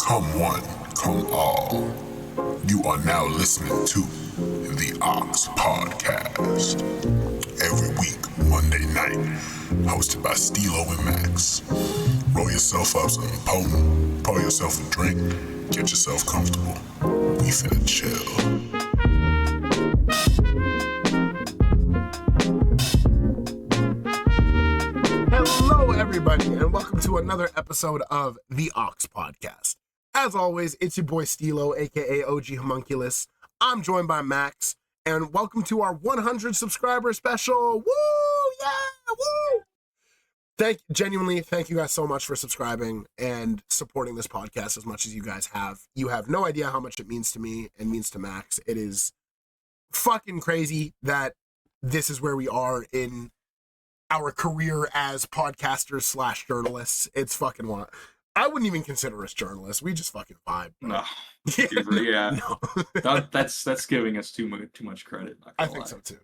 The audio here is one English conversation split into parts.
Come one, come all. You are now listening to the Ox Podcast. Every week, Monday night, hosted by Stilo and Max. Roll yourself up something potent, pour yourself a drink, get yourself comfortable. We finna chill. Hello, everybody, and welcome to another episode of the Ox Podcast. As always, it's your boy Stilo, aka OG Homunculus. I'm joined by Max, and welcome to our 100 subscriber special. Woo! Yeah! Woo! Genuinely, thank you guys so much for subscribing and supporting this podcast as much as you guys have. You have no idea how much it means to me and means to Max. It is fucking crazy that this is where we are in our career as podcasters slash journalists. It's fucking wild. I wouldn't even consider us journalists. We just fucking vibe. No. Yeah. No. That's giving us too much credit. I think so too.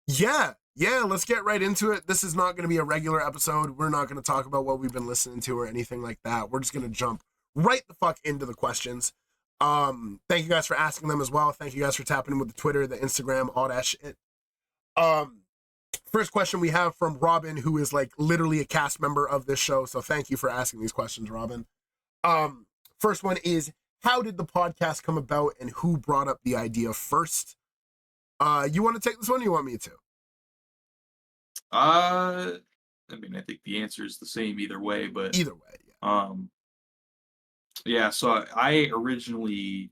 Yeah, let's get right into it. This is not going to be a regular episode. We're not going to talk about what we've been listening to or anything like that. We're just going to jump right the fuck into the questions. Thank you guys for asking them as well. Thank you guys for tapping in with the Twitter, the Instagram, all that shit. First question we have from Robin, who is like literally a cast member of this show. So thank you for asking these questions, Robin. First one is, how did the podcast come about and who brought up the idea first? You want to take this one or you want me to? I think the answer is the same either way, but Either way, yeah. So I originally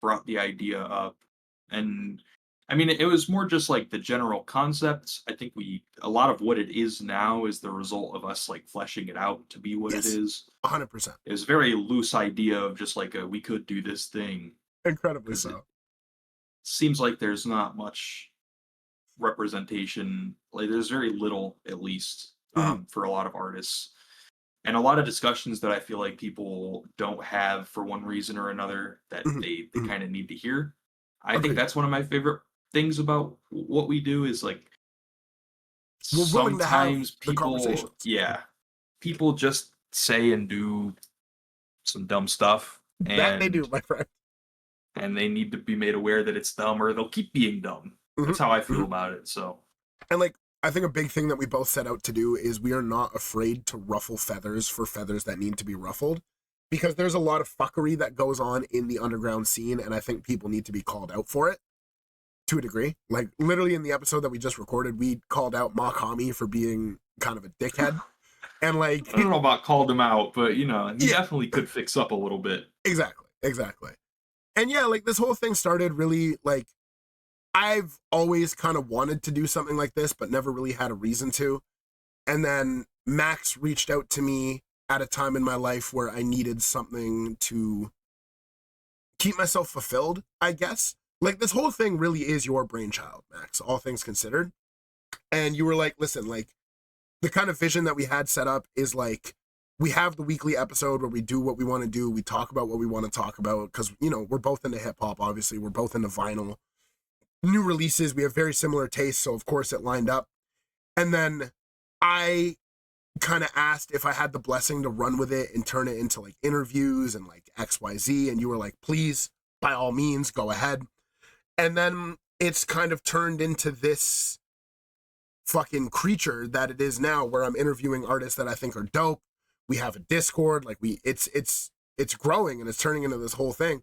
brought the idea up, and it was more just like the general concepts. I think a lot of what it is now is the result of us like fleshing it out to be what it is. 100%. It was a very loose idea of just like we could do this thing. Incredibly so. It seems like there's not much representation. Like there's very little, at least, for a lot of artists. And a lot of discussions that I feel like people don't have for one reason or another that they kind of need to hear. I think that's one of my favorite things about what we do is like sometimes people just say and do some dumb stuff, and that they do, my friend, and they need to be made aware that it's dumb or they'll keep being dumb. That's how I feel about it. So, and like I think a big thing that we both set out to do is we are not afraid to ruffle feathers for feathers that need to be ruffled, because there's a lot of fuckery that goes on in the underground scene, and I think people need to be called out for it. To a degree. Like literally in the episode that we just recorded, we called out Makami for being kind of a dickhead. And like I don't know about called him out, but he definitely could fix up a little bit. Exactly. And yeah, like this whole thing started really like I've always kind of wanted to do something like this, but never really had a reason to. And then Max reached out to me at a time in my life where I needed something to keep myself fulfilled, I guess. Like, this whole thing really is your brainchild, Max, all things considered. And you were like, listen, like, the kind of vision that we had set up is, like, we have the weekly episode where we do what we want to do. We talk about what we want to talk about because, we're both into hip-hop, obviously. We're both into vinyl. New releases, we have very similar tastes, so, of course, it lined up. And then I kind of asked if I had the blessing to run with it and turn it into, like, interviews and, like, XYZ. And you were like, please, by all means, go ahead. And then it's kind of turned into this fucking creature that it is now, where I'm interviewing artists that I think are dope. We have a Discord, like it's growing and it's turning into this whole thing.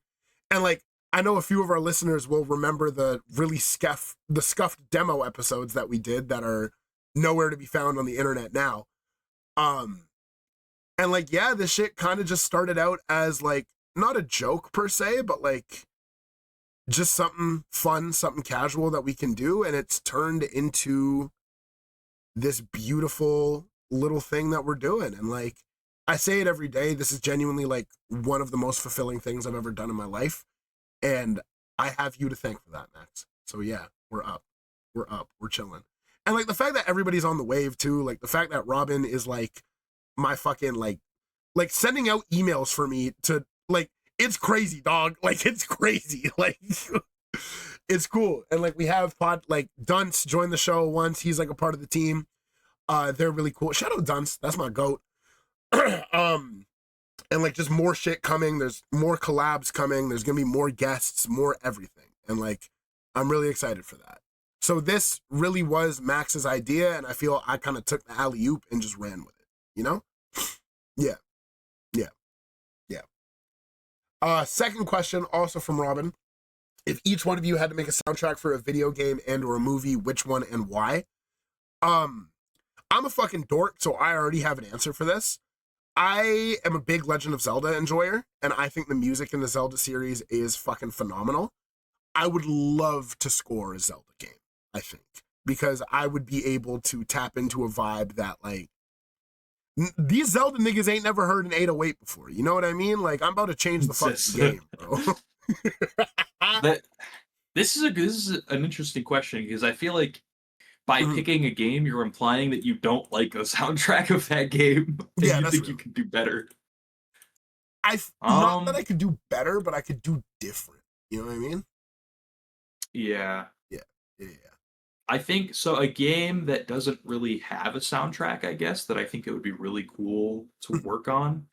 And like, I know a few of our listeners will remember the really scuffed demo episodes that we did that are nowhere to be found on the internet now. And like, yeah, this shit kind of just started out as like, not a joke per se, but like, just something fun, something casual that we can do. And it's turned into this beautiful little thing that we're doing. And like, I say it every day, this is genuinely like one of the most fulfilling things I've ever done in my life. And I have you to thank for that, Max. So yeah, we're up, we're chilling. And like the fact that everybody's on the wave too, like the fact that Robin is like my fucking like sending out emails for me to like, it's crazy, dog. Like, it's crazy. Like, it's cool. And like, we have Dunce joined the show once. He's like a part of the team. They're really cool. Shout out Dunce. That's my goat. And like just more shit coming. There's more collabs coming. There's gonna be more guests, more everything. And like I'm really excited for that. So this really was Max's idea, and I feel I kind of took the alley-oop and just ran with it, you know? Yeah. Yeah. Yeah. Second question, also from Robin. If each one of you had to make a soundtrack for a video game and or a movie, which one and why? I'm a fucking dork, so I already have an answer for this. I am a big Legend of Zelda enjoyer, and I think the music in the Zelda series is fucking phenomenal. I would love to score a Zelda game, I think, because I would be able to tap into a vibe that, like, these Zelda niggas ain't never heard an 808 before. You know what I mean? Like, I'm about to change the fucking game, bro. This is an interesting question because I feel like by picking a game, you're implying that you don't like a soundtrack of that game, and Yeah, you think real. you can do better. Not that I could do better, but I could do different. You know what I mean? Yeah. Yeah. I think so. A game that doesn't really have a soundtrack, I guess, that I think it would be really cool to work on.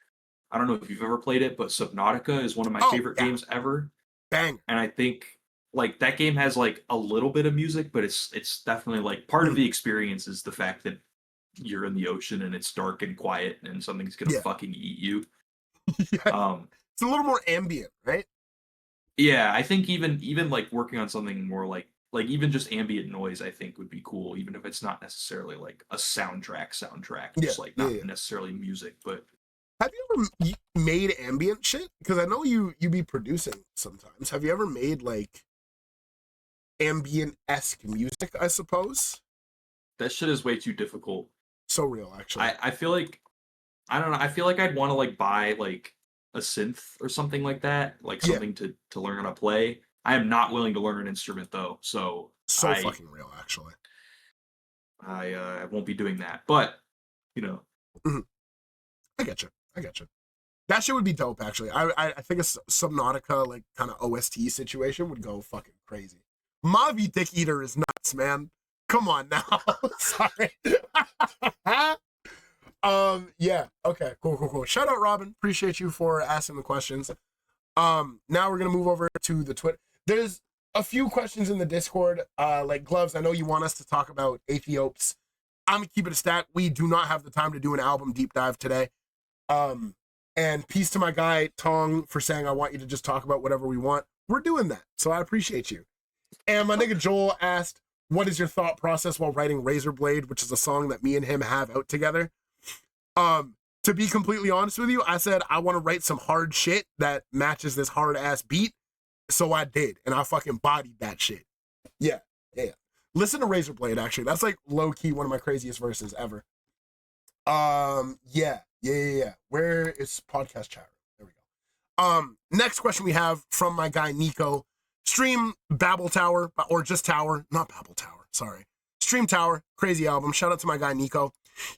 I don't know if you've ever played it, but Subnautica is one of my favorite games ever. Bang. And I think like that game has like a little bit of music, but it's definitely like part of the experience is the fact that you're in the ocean and it's dark and quiet and something's gonna fucking eat you. Yeah. It's a little more ambient, right? Yeah, I think even like working on something more like even just ambient noise, I think would be cool, even if it's not necessarily like a soundtrack, just like not necessarily music. But have you ever made ambient shit? Because I know you be producing sometimes. Have you ever made like ambient-esque music, I suppose? that shit is way too difficult. So real, actually. I feel like I don't know. I feel like I'd want to like buy like a synth or something like that, like something to learn how to play. I am not willing to learn an instrument though, so fucking real, actually. I won't be doing that. But you know, I get you. That shit would be dope, actually. I think a Subnautica like kind of OST situation would go fucking crazy. Mavi Dick Eater is nuts, man. Come on now. Sorry. Yeah. Okay. Cool. Shout out, Robin. Appreciate you for asking the questions. Now we're gonna move over to the Twitter. There's a few questions in the Discord. Like Gloves, I know you want us to talk about Ethiops. I'm gonna keep it a stack. We do not have the time to do an album deep dive today. And peace to my guy Tong for saying I want you to just talk about whatever we want. We're doing that, so I appreciate you. And my nigga Joel asked, what is your thought process while writing Razor Blade, which is a song that me and him have out together? To be completely honest with you, I said I want to write some hard shit that matches this hard ass beat. So I did, and I fucking bodied that shit. Yeah. Listen to Razor Blade, actually. That's like low-key one of my craziest verses ever. Yeah. Where is podcast chat? There we go. Next question we have from my guy Nico. Stream Babel Tower, or just Tower, not Babel Tower, sorry. Stream Tower, crazy album. Shout out to my guy Nico.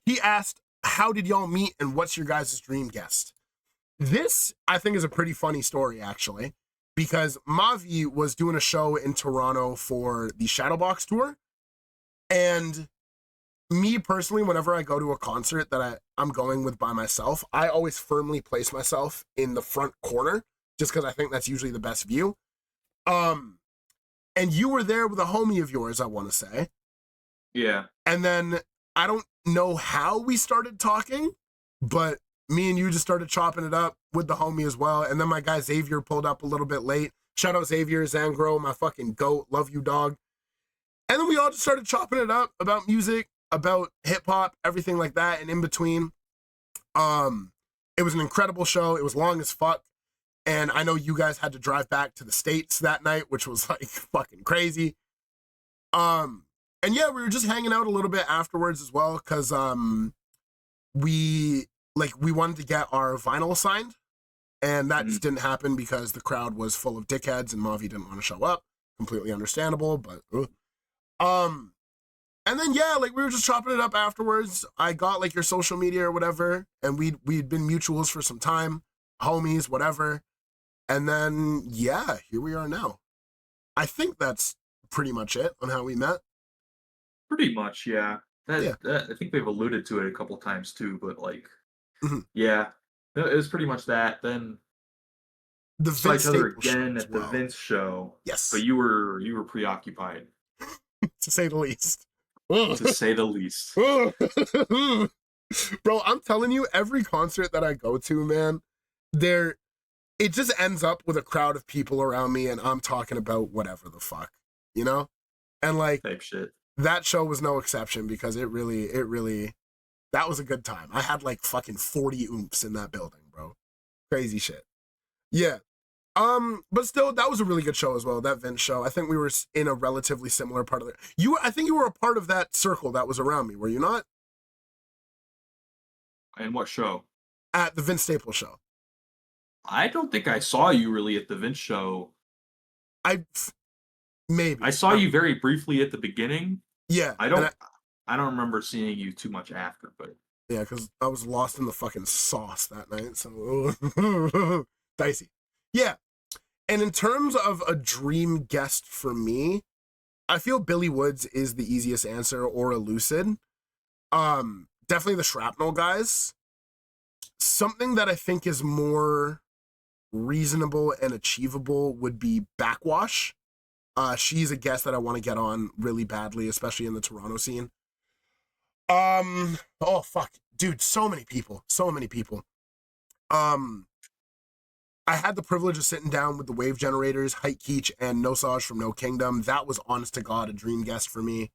He asked, how did y'all meet and what's your guys' dream guest? This, I think, is a pretty funny story, actually, because Mavi was doing a show in Toronto for the Shadowbox tour. And me personally, whenever I go to a concert that I'm going with by myself, I always firmly place myself in the front corner just because I think that's usually the best view. And you were there with a homie of yours, I want to say. Yeah. And then I don't know how we started talking, but me and you just started chopping it up with the homie as well. And then my guy Xavier pulled up a little bit late. Shout out Xavier, Zangro, my fucking goat. Love you, dog. And then we all just started chopping it up about music, about hip hop, everything like that, and in between. It was an incredible show. It was long as fuck. And I know you guys had to drive back to the States that night, which was like fucking crazy. And yeah, we were just hanging out a little bit afterwards as well, because we wanted to get our vinyl signed, and that just didn't happen because the crowd was full of dickheads and Mavi didn't want to show up. Completely understandable, but and then yeah, like we were just chopping it up afterwards. I got like your social media or whatever, and we'd been mutuals for some time, homies, whatever. And then yeah, here we are now. I think that's pretty much it on how we met. Pretty much, yeah. I think they've alluded to it a couple times too, but like, yeah. It was pretty much that. Then The saw Vince each other Staples show again as at the well. Vince show, but Yes, you were preoccupied, to say the least. to say the least. Bro, I'm telling you, every concert that I go to, man, there it just ends up with a crowd of people around me, and I'm talking about whatever the fuck, you know? And like Type shit. that show was no exception because it really that was a good time. I had like fucking 40 oomphs in that building, bro. Crazy shit. Yeah. But still, that was a really good show as well. That Vince show. I think we were in a relatively similar part of it. I think you were a part of that circle that was around me. Were you not? And what show? At the Vince Staples show. I don't think I saw you really at the Vince show. Maybe. I saw you very briefly at the beginning. Yeah. I don't remember seeing you too much after, but yeah, because I was lost in the fucking sauce that night. So dicey. Yeah. And in terms of a dream guest for me, I feel Billy Woods is the easiest answer, or Elucid. Definitely the Shrapnel guys. Something that I think is more reasonable and achievable would be Backwash. She's a guest that I want to get on really badly, especially in the Toronto scene. Oh fuck, dude, so many people. I had the privilege of sitting down with the Wave Generators, Hike Keech, and Nosage from No Kingdom. That was honest to God a dream guest for me.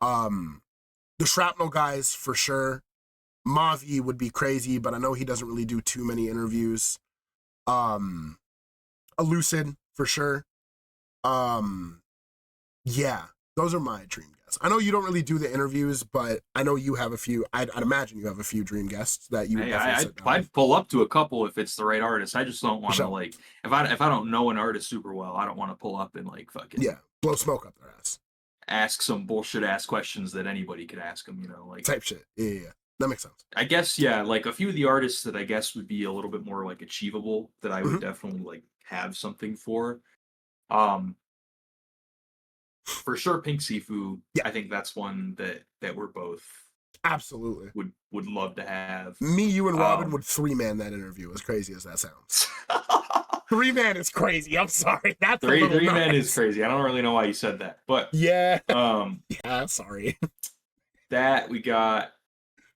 The Shrapnel guys for sure. Mavi would be crazy, but I know he doesn't really do too many interviews. Elucid for sure. Yeah, those are my dream guests. I know you don't really do the interviews, but I know you have a few. I'd imagine you have a few dream guests that you would definitely sit down with. I'd pull up to a couple if it's the right artist. I just don't want to like if I don't know an artist super well, I don't want to pull up and like fucking blow smoke up their ass, ask some bullshit ass questions that anybody could ask them. You know, like type shit. Yeah. That makes sense. I guess like a few of the artists that I guess would be a little bit more like achievable that I would definitely like have something for. For sure, Pink Sifu. Yeah. I think that's one that we're both absolutely would love to have. Me, you, and Robin would 3-man that interview. As crazy as that sounds. 3-man is crazy. I'm sorry. That's three-man is crazy. I don't really know why you said that, but yeah. Yeah. Sorry. That we got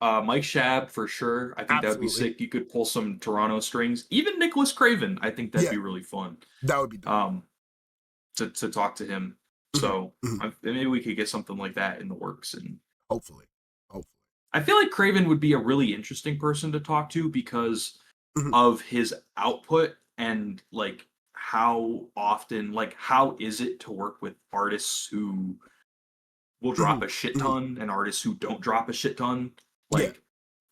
Mike Shab for sure. I think that would be sick. You could pull some Toronto strings. Even Nicholas Craven. I think that'd be really fun. That would be dope. To talk to him. So maybe we could get something like that in the works, and hopefully. I feel like Craven would be a really interesting person to talk to because of his output and like how often, like how is it to work with artists who will drop a shit ton and artists who don't drop a shit ton. Like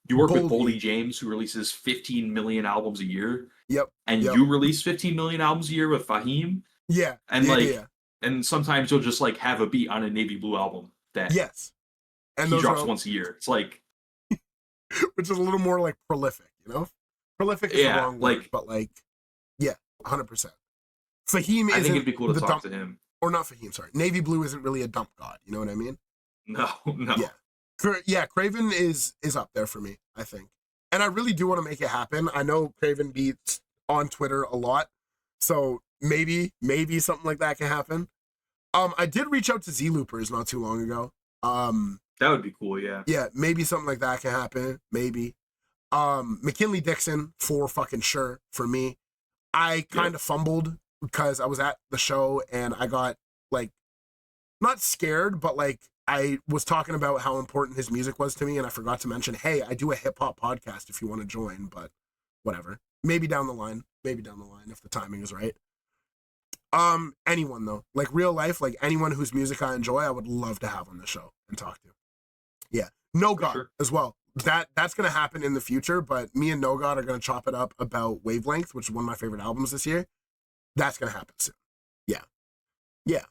you work with Boldy James, who releases 15 million albums a year. Yep. And you release 15 million albums a year with Fahim. Yeah. And and sometimes you'll just like have a beat on a Navy Blue album that and he drops once a year. It's like which is a little more like prolific, you know? Prolific is the wrong word, but like 100%. Fahim I think it'd be cool to talk to him. Or not Fahim, sorry. Navy Blue isn't really a dump god, you know what I mean? No. Yeah, Craven is up there for me, I think. And I really do want to make it happen. I know Craven beats on Twitter a lot, so maybe something like that can happen. I did reach out to Z Loopers not too long ago. That would be cool, yeah. Yeah, maybe something like that can happen. Maybe. McKinley Dixon for fucking sure for me. I kind of fumbled because I was at the show and I got like not scared, but like I was talking about how important his music was to me, and I forgot to mention, hey, I do a hip hop podcast if you want to join, but whatever. Maybe down the line if the timing is right. Anyone though, like real life, like anyone whose music I enjoy, I would love to have on the show and talk to. Yeah, No God as well. That's gonna happen in the future, but me and No God are gonna chop it up about Wavelength, which is one of my favorite albums this year. That's gonna happen soon. Yeah.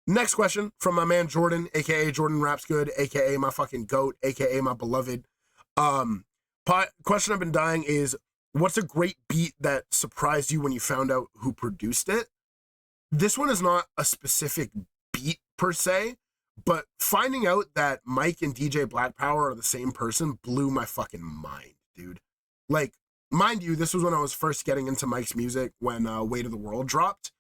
Next question from my man Jordan, aka Jordan Raps Good, aka my fucking goat, aka my beloved. Question I've been dying is, what's a great beat that surprised you when you found out who produced it? This one is not a specific beat per se, but finding out that Mike and DJ Black Power are the same person blew my fucking mind, dude. Like, mind you, this was when I was first getting into Mike's music when Weight of the World dropped.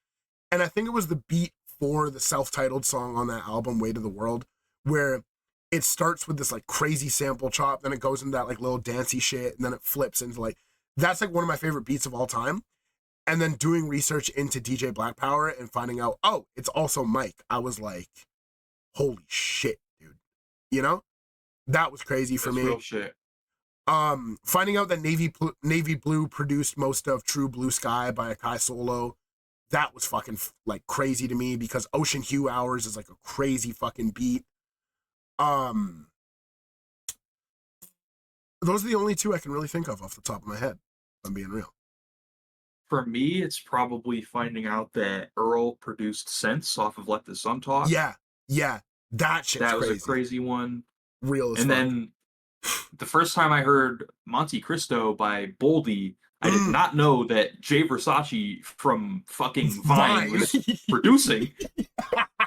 And I think it was the beat for the self-titled song on that album, Weight of the World, where it starts with this like crazy sample chop, then it goes into that like little dancey shit, and then it flips into like, that's like one of my favorite beats of all time. And then doing research into DJ Black Power and finding out, oh, it's also Mike. I was like, holy shit, dude. You know? That was crazy for me. Real shit. Finding out that Navy Blue produced most of True Blue Sky by Akai Solo, that was fucking like crazy to me because Ocean Hue Hours is like a crazy fucking beat. Those are the only two I can really think of off the top of my head, if I'm being real. For me, it's probably finding out that Earl produced Sense off of Let the Sun Talk. Yeah. That shit's That was crazy. a crazy one. Real as And fuck. then the first time I heard Monte Cristo by Boldy, I did not know that Jay Versace from fucking Vine was producing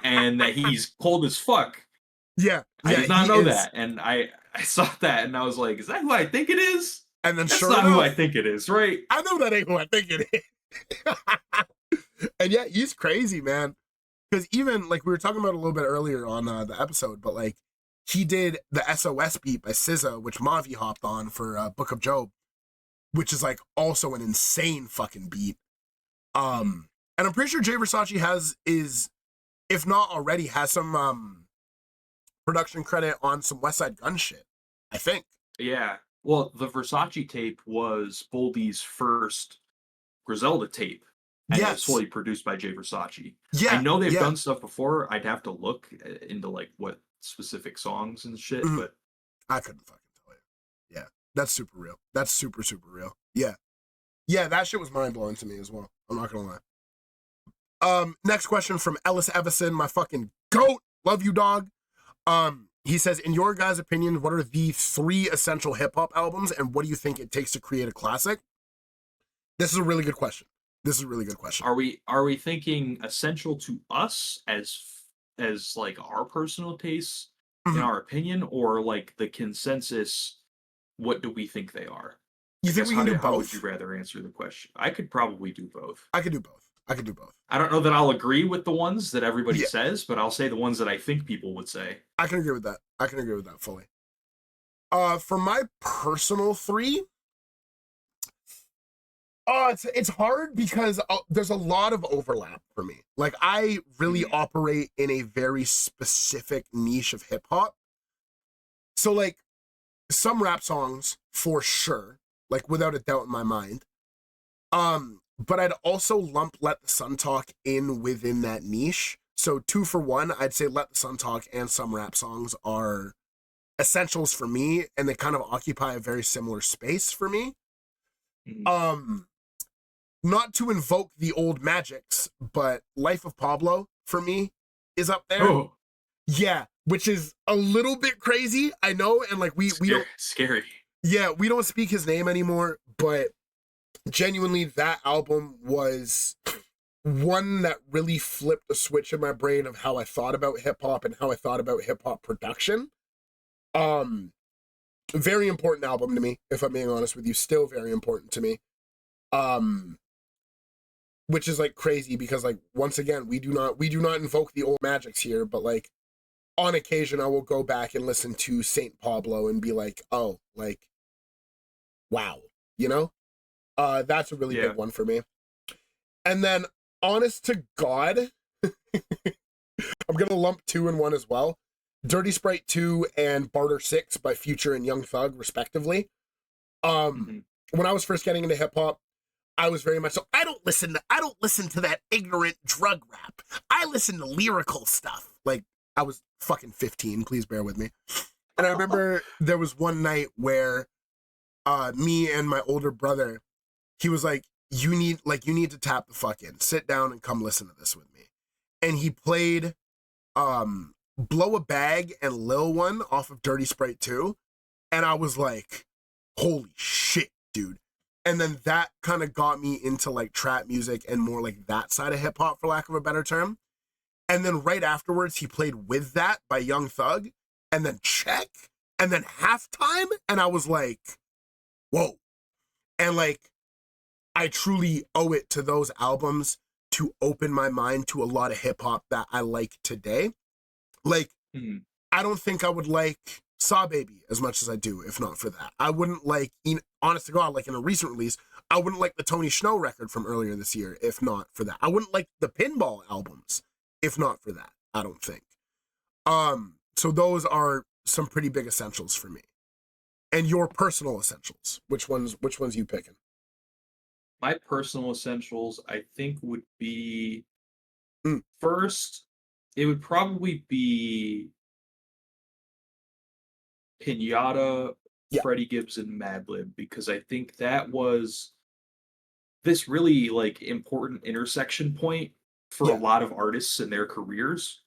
and that he's cold as fuck. Yeah. I did not know that. And I saw that and I was like, is that who I think it is? And then That's sure not enough, who I think it is, right? I know that ain't who I think it is. And yeah, he's crazy, man. Because even like we were talking about a little bit earlier on the episode, but like he did the SOS beat by SZA, which MAVI hopped on for Book of Job, which is like also an insane fucking beat. And I'm pretty sure Jay Versace is, if not already, has some production credit on some West Side Gun shit, I think. Yeah. Well, the Versace tape was Boldy's first Griselda tape. And it was fully produced by Jay Versace. Yeah. I know they've done stuff before. I'd have to look into like what specific songs and shit, but I couldn't fucking tell you. Yeah. That's super real. That's super, super real. Yeah. Yeah, that shit was mind blowing to me as well. I'm not gonna lie. Next question from Ellis Evison, my fucking goat. Love you, dog. He says, in your guys' opinion, what are the 3 essential hip hop albums, and what do you think it takes to create a classic? This is a really good question. Are we thinking essential to us as like our personal tastes in our opinion, or like the consensus? What do we think they are? You think we can do both? How would you rather answer the question? I could probably do both. I could do both. I don't know that I'll agree with the ones that everybody says, but I'll say the ones that I think people would say. I can agree with that fully. For my personal 3, it's hard because there's a lot of overlap for me. Like I really operate in a very specific niche of hip hop. So like some rap songs for sure, like without a doubt in my mind. But I'd also lump Let the Sun Talk in within that niche. So 2 for 1, I'd say Let the Sun Talk and some rap songs are essentials for me, and they kind of occupy a very similar space for me. Not to invoke the old magics, but Life of Pablo for me is up there. Oh. Yeah, which is a little bit crazy, I know, and like we don't scary. Yeah, we don't speak his name anymore, but genuinely that album was one that really flipped the switch in my brain of how I thought about hip hop and how I thought about hip hop production. Very important album to me, if I'm being honest with you, still very important to me. Which is like crazy because like once again, we do not invoke the old magics here, but like on occasion I will go back and listen to Saint Pablo and be like, oh, like wow, you know? That's a really big one for me. And then honest to God, I'm gonna lump 2 in 1 as well. Dirty Sprite 2 and Barter 6 by Future and Young Thug, respectively. When I was first getting into hip hop, I was very much so, I don't listen to that ignorant drug rap. I listen to lyrical stuff. Like, I was fucking 15, please bear with me. And I remember there was one night where me and my older brother, he was like, you need to tap the fuck in. Sit down and come listen to this with me. And he played Blow a Bag and Lil One off of Dirty Sprite 2. And I was like, holy shit, dude. And then that kind of got me into like trap music and more like that side of hip hop, for lack of a better term. And then right afterwards, he played With That by Young Thug, and then Check, and then Halftime. And I was like, whoa. And like, I truly owe it to those albums to open my mind to a lot of hip hop that I like today. Like, Mhm. I don't think I would like Saw Baby as much as I do if not for that. I wouldn't like, honest to God, like in a recent release, I wouldn't like the Tony Snow record from earlier this year if not for that. I wouldn't like the Pinball albums if not for that, I don't think. So those are some pretty big essentials for me. And your personal essentials. Which ones you picking? My personal essentials, I think, would be Mm. first, it would probably be Pinata, Yeah. Freddie Gibbs, and Madlib, because I think that was this really like important intersection point for a Yeah. lot of artists in their careers.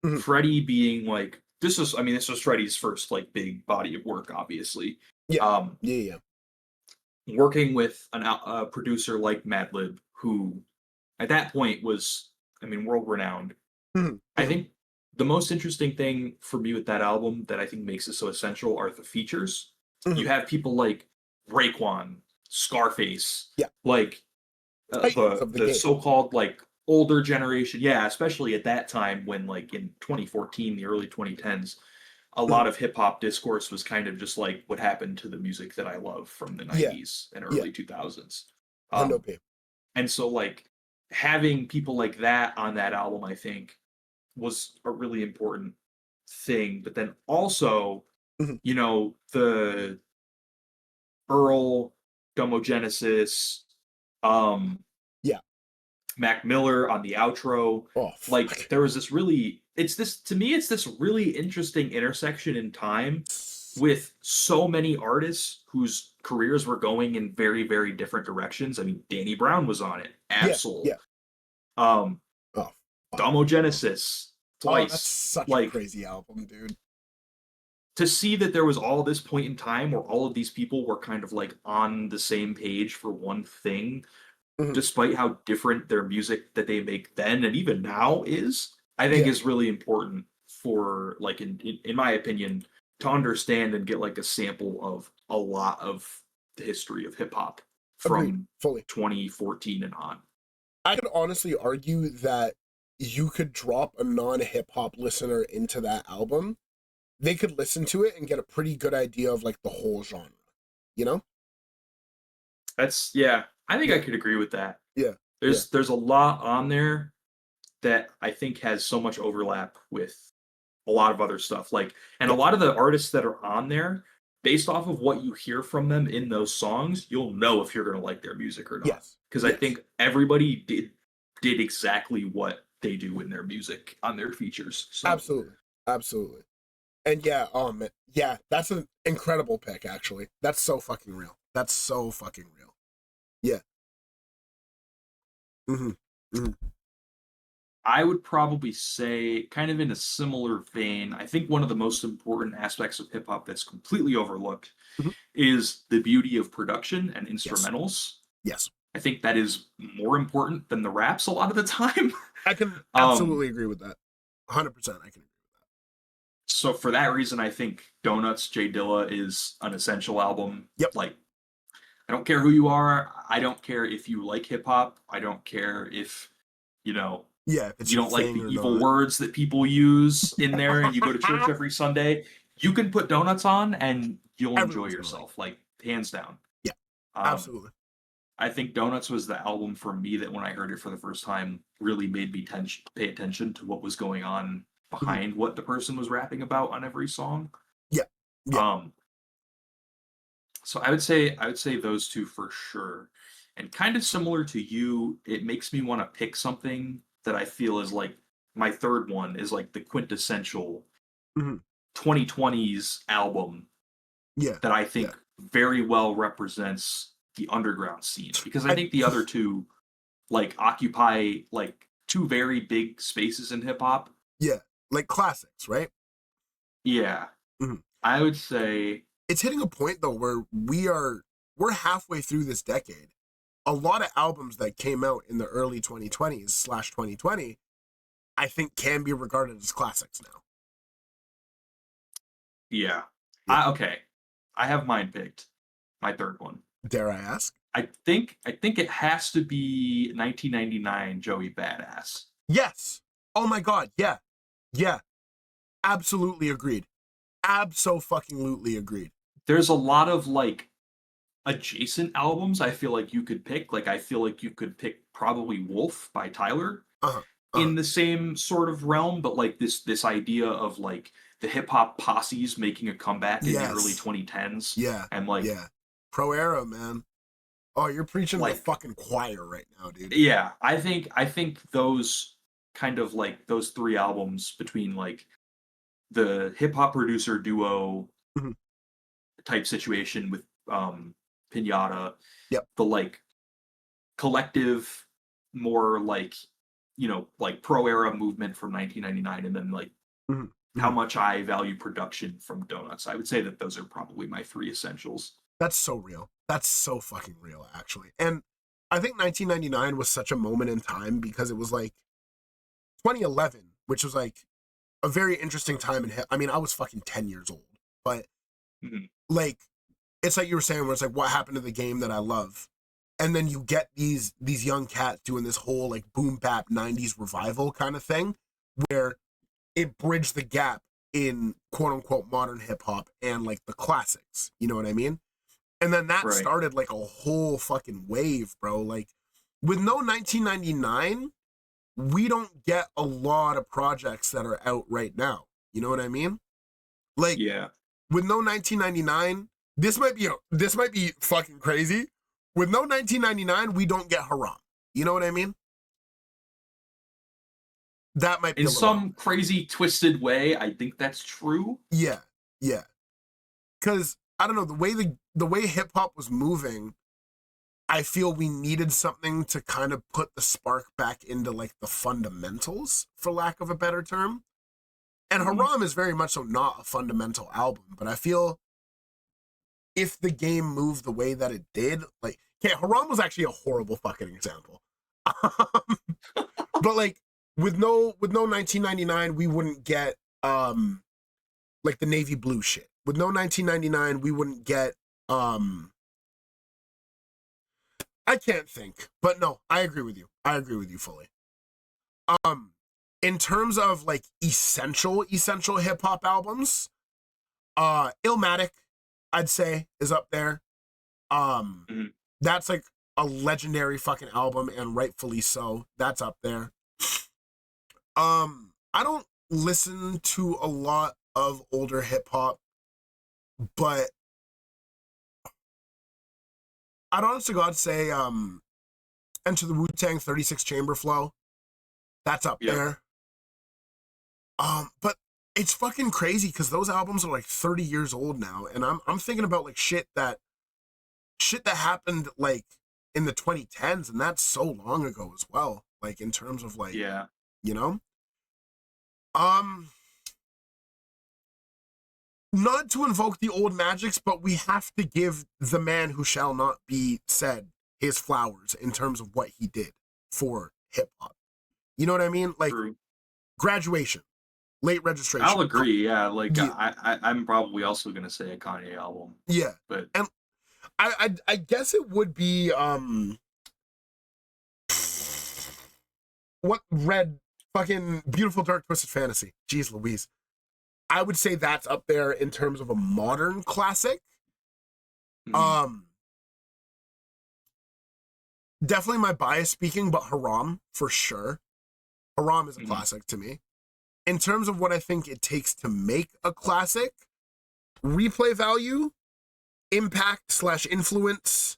Mhm. Freddie being like this was Freddie's first like big body of work, obviously. Yeah. Um, Yeah. Working with a producer like Madlib, who at that point was, I mean, world renowned. Mhm. I Mhm. think the most interesting thing for me with that album that I think makes it so essential are the features. You Mhm. have people like Raekwon, Scarface, Yeah. like Titans of the the game. so-called like older generation. Yeah, especially at that time when like in 2014, the early 2010s, a lot Mhm. of hip hop discourse was kind of just like what happened to the music that I love from the Yeah. 90s and Yeah. early 2000s. Hundo Um, P. and so like having people like that on that album, I think was a really important thing. But then also, Mhm. the Earl, Domogenesis, um, Yeah. Mac Miller on the outro. Oh Like fuck. there was this really, to me, it's this really interesting intersection in time with so many artists whose careers were going in very, very different directions. I mean, Danny Brown was on it, Yeah. Absol, Yeah. um, Oh fuck. Domogenesis Oh, that's twice. such a Like crazy album, dude. to see that there was all this point in time where all of these people were kind of like on the same page for one thing, Mhm. despite how different their music that they make then and even now is, I think Yeah. is really important for like in my opinion to understand and get like a sample of a lot of the history of hip hop Agreed. from Fully. 2014 and on. I could honestly argue that you could drop a non-hip hop listener into that album. They could listen to it and get a pretty good idea of like the whole genre. You know? That's yeah, I think I Yeah. could agree with that. Yeah. Yeah. There's a lot on there that I think has so much overlap with a lot of other stuff. Like, and a Yes. lot of the artists that are on there, based off of what you hear from them in those songs, you'll know if you're gonna like their music or not. Yes. Because I Yes. think everybody did exactly what they do in their music on their features. So Absolutely. Absolutely. And yeah, yeah, that's an incredible pick, actually. That's so fucking real. That's so fucking real. Yeah. Mm-hmm. Mm-hmm. I would probably say, kind of in a similar vein, I think one of the most important aspects of hip hop that's completely overlooked Mm-hmm. is the beauty of production and Yes. instrumentals. Yes. I think that is more important than the raps a lot of the time. I can um, absolutely agree with that. 100% I can agree so for that reason, I think Donuts J Dilla is an essential album. with that. Yep. Like, I don't care who you are. I don't care if you like hip hop. I don't care if you know Yeah, if it's you your don't like thing the or evil not. words that people use in there, and you go to church every Sunday. You can put Donuts on, and you'll enjoy Everyone's gonna like yourself, like hands down. it. Yeah, Um, absolutely. I think Donuts was the album for me that when I heard it for the first time really made me pay attention to what was going on Mhm. behind what the person was rapping about on every song. Yeah. Yeah. Um, so I would say those two for sure. And kind of similar to you, it makes me want to pick something that I feel is like my third one is like the quintessential Mhm. 2020s album Yeah. that I Yeah. think very well represents the underground scene because I I think the other two like occupy like two very big spaces in hip hop. yeah, like classics, right? Yeah, Mhm. I would say It's hitting a point though where we're halfway through this decade. A lot of albums that came out in the early 2020s slash 2020, I think can be regarded as classics now. yeah. Yeah. Okay. I have mine picked. My third one. Dare I ask? I think it has to be 1999 Joey Badass. Yes. Oh my god, yeah. Yeah. Absolutely agreed. Abso-fucking-lutely agreed. There's a lot of like adjacent albums I feel like you could pick. Like I feel like you could pick probably Wolf by Tyler Uh-huh. Uh-huh. in the same sort of realm, but like this idea of like the hip hop posses making a comeback in the early Yes. 2010s Yeah. and like Yeah. Pro era, man. Oh, you're preaching to the like fucking choir right now, dude. yeah, I think those kind of like those three albums between like the hip hop producer duo Mhm. type situation with Pinata, Yep. the like collective more like like pro era movement from 1999, and then like Mhm. how Mhm. much I value production from Donuts. I would say that those are probably my three essentials. That's so real. That's so fucking real, actually. And I think 1999 was such a moment in time because it was like 2011, which was like a very interesting time in hip. I mean, I was fucking 10 years old, but Mhm. like it's like you were saying, where it's like, what happened to the game that I love? And then you get these young cats doing this whole like boom bap 90s revival kind of thing, where it bridged the gap in quote unquote modern hip hop and like the classics. You know what I mean? And then that Right. started like a whole fucking wave, bro. Like with no 1999, we don't get a lot of projects that are out right now. You know what I mean? Like Yeah. with no 1999, this might be fucking crazy. With no 1999, we don't get Haram. You know what I mean? That might be In a little out some crazy twisted way, I think that's true. there. Yeah, yeah. Because I don't know the way hip hop was moving. I feel we needed something to kind of put the spark back into like the fundamentals, for lack of a better term. And Mhm. Haram is very much so not a fundamental album, but I feel if the game moved the way that it did, like, okay, Haram was actually a horrible fucking example. But like with no 1999, we wouldn't get like the navy blue shit. With no 1999, we wouldn't get I can't think, but no, I agree with you. I agree with you fully. Um, in terms of like essential hip hop albums, Illmatic, I'd say, is up there. Um, Mhm. that's like a legendary fucking album, and rightfully so. That's up there. I don't listen to a lot of older hip hop, but I'd honestly God say Enter the Wu-Tang 36 Chamber Flow. That's up Yep. there. But it's fucking crazy because those albums are like 30 years old now, and I'm thinking about like shit that happened like in the 2010s, and that's so long ago as well. Like in terms of like, Yeah. you know, um, not to invoke the old magics, but we have to give the man who shall not be said his flowers in terms of what he did for hip hop. You know what I mean? Like True. graduation, late registration. I'll agree. Yeah. Like Yeah, I'm probably also gonna say a Kanye album, yeah. but And I guess it would be what red fucking beautiful dark twisted fantasy. Jeez Louise. I would say that's up there in terms of a modern classic. mhm. Um Definitely my bias speaking, but Haram for sure. Haram is a Mhm. classic to me. In terms of what I think it takes to make a classic, replay value, impact slash influence,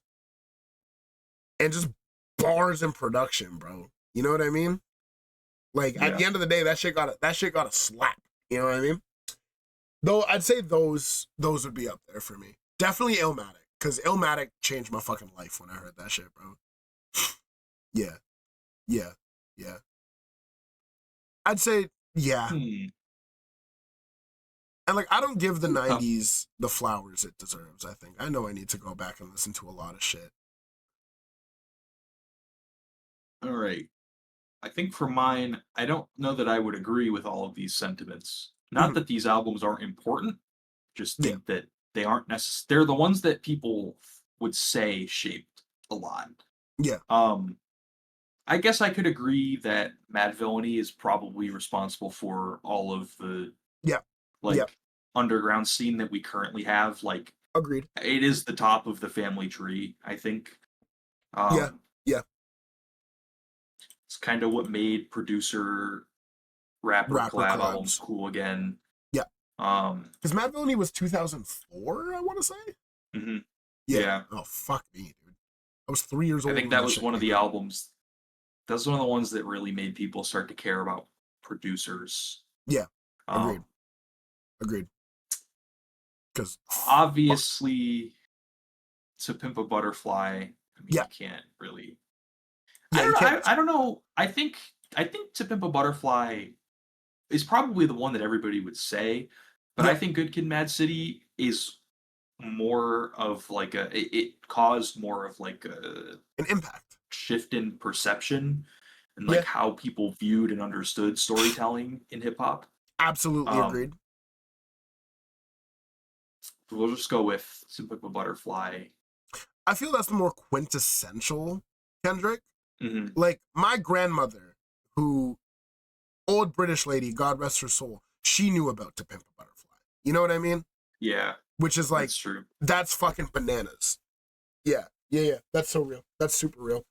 and just bars and production, bro. You know what I mean? Like at Yeah. the end of the day, that shit got a slap. You know what I mean? Though I'd say those would be up there for me. Definitely Illmatic, because Illmatic changed my fucking life when I heard that shit, bro. Yeah, yeah, yeah. I'd say yeah. Hmm. And like I don't give the Tough. 90s the flowers it deserves, I think. I know I need to go back and listen to a lot of shit. All right. I think for mine, I don't know that I would agree with all of these sentiments. Not Mhm. that these albums aren't important, just Yeah. think that they aren't necessary. They're the ones that people would say shaped a lot. Yeah. I guess I could agree that Mad Villainy is probably responsible for all of the Yeah. Yeah. like underground scene that we currently have. Like Agreed. it is the top of the family tree, I think. Yeah. Um, Yeah. it's kind of what made producer rapper Rapper collab albums collabs. cool again. Yeah. Um, Because Mad Villainy was 2004, I want to say. mhm, Yeah. yeah. Oh, fuck me, dude. I was 3 years I old think when that that was shit one of came the out. albums. That's one of the ones that really made people start to care about producers. Yeah. Agreed. Um, Agreed. Because obviously, To Pimp a Butterfly. I mean, yeah. you can't really. I Yeah, don't you know. can't. I don't know. I think To Pimp a Butterfly is probably the one that everybody would say, but I Yeah. think Good Kid, Mad City is more of like it caused more of like a An impact. shift in perception and Yeah. like how people viewed and understood storytelling in hip hop. Absolutely Um, agreed. we'll just go with To Pimp a Butterfly. I feel that's the more quintessential Kendrick. Hmm. Like, my grandmother, who, old British lady, God rest her soul, she knew about To Pimp a Butterfly. You know what I mean? Yeah, Which is like, that's true. that's fucking bananas. Yeah. Yeah, yeah. That's so real. That's super real.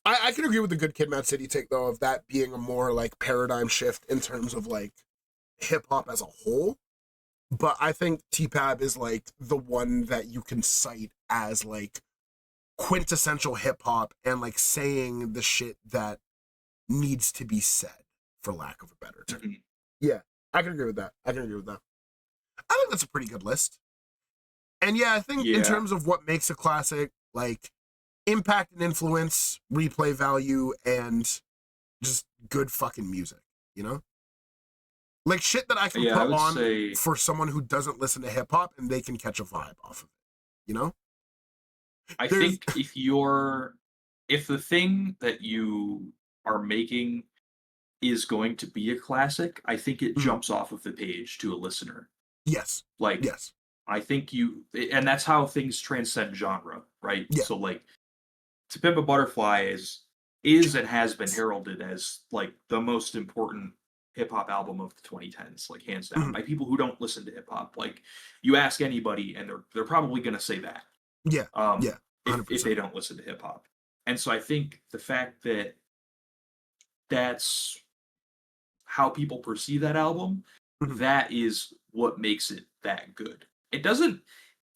I can agree with the Good Kid, Mad City take, though, of that being a more, like, paradigm shift in terms of, like, hip-hop as a whole. But I think T-Pab is, like, the one that you can cite as, like, quintessential hip-hop and, like, saying the shit that needs to be said, for lack of a better term. Mhm. Yeah, I can agree with that. I think that's a pretty good list. And yeah, I think in Yeah, terms of what makes a classic, like, impact and influence, replay value, and just good fucking music, you know? Like shit that I can yeah, I put would on say for someone who doesn't listen to hip hop and they can catch a vibe off of it, you know? I There's think if the thing that you are making is going to be a classic, I think it mhm, jumps off of the page to a listener. yes, Like, yes, I think and that's how things transcend genre, right? yeah, So, like, To Pimp a Butterfly is and has been heralded as like the most important hip hop album of the 2010s, like hands down, mhm, by people who don't listen to hip hop. Like, you ask anybody, and they're probably gonna say that. yeah, Um, yeah, if they 100%. don't listen to hip hop, and so I think the fact that that's how people perceive that album, Mhm, that is what makes it that good. It doesn't.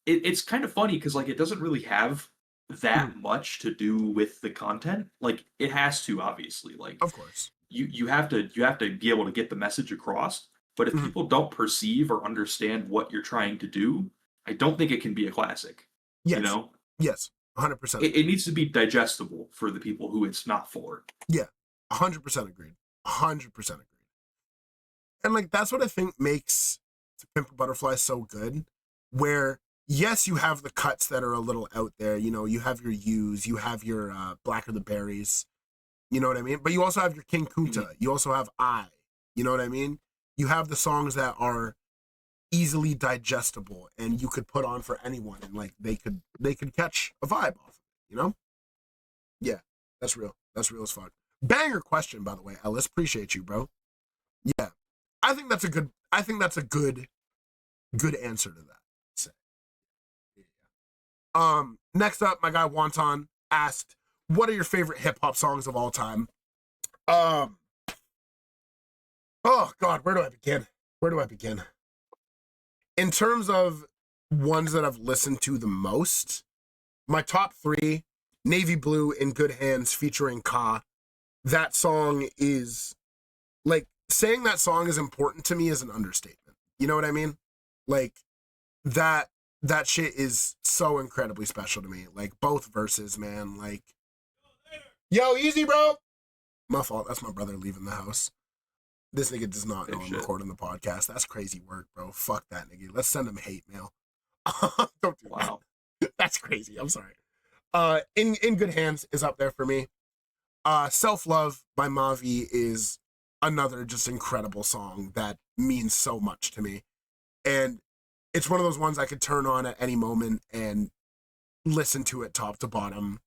It's kind of funny because like it doesn't really have mhm, that much to do with the content. Like it has to, obviously. Like of course. you have to be able to get the message across. But if Mhm, people don't perceive or understand what you're trying to do, I don't think it can be a classic. You yes, know, yes, 100% it agreed. needs to be digestible for the people who it's not for. Yeah, 100% agreed. 100% agreed. And like that's what I think makes To Pimp a Butterfly so good. Where yes, you have the cuts that are a little out there. You know, you have your U's, you have your Blacker the Berries. You know what I mean? But you also have your King Mhm. Kunta. You also have I. You know what I mean? You have the songs that are easily digestible and you could put on for anyone and like they could catch a vibe off of it. You know? Yeah, that's real. That's real as fuck. Banger question, by the way, Ellis. Appreciate you, bro. Yeah, I think that's a good answer to that. Say. Next up, my guy Wonton asked, "What are your favorite hip hop songs of all time?" Um, oh God, where do I begin? Where do I begin? In terms of ones that I've listened to the most, my top three: Navy Blue in Good Hands featuring Ka. That song is like saying that song is important to me is an understatement. You know what I mean? Like that that shit is so incredibly special to me. Like both verses, man. Like, yo, easy, bro. My fault. That's my brother leaving the house. This nigga does not know Type I'm shit. recording the podcast. That's crazy work, bro. Fuck that nigga. Let's send him hate mail. Don't do that. Wow. That's crazy. I'm sorry. In Good Hands is up there for me. Self Love by Mavi is another just incredible song that means so much to me. And it's one of those ones I could turn on at any moment and listen to it top to bottom.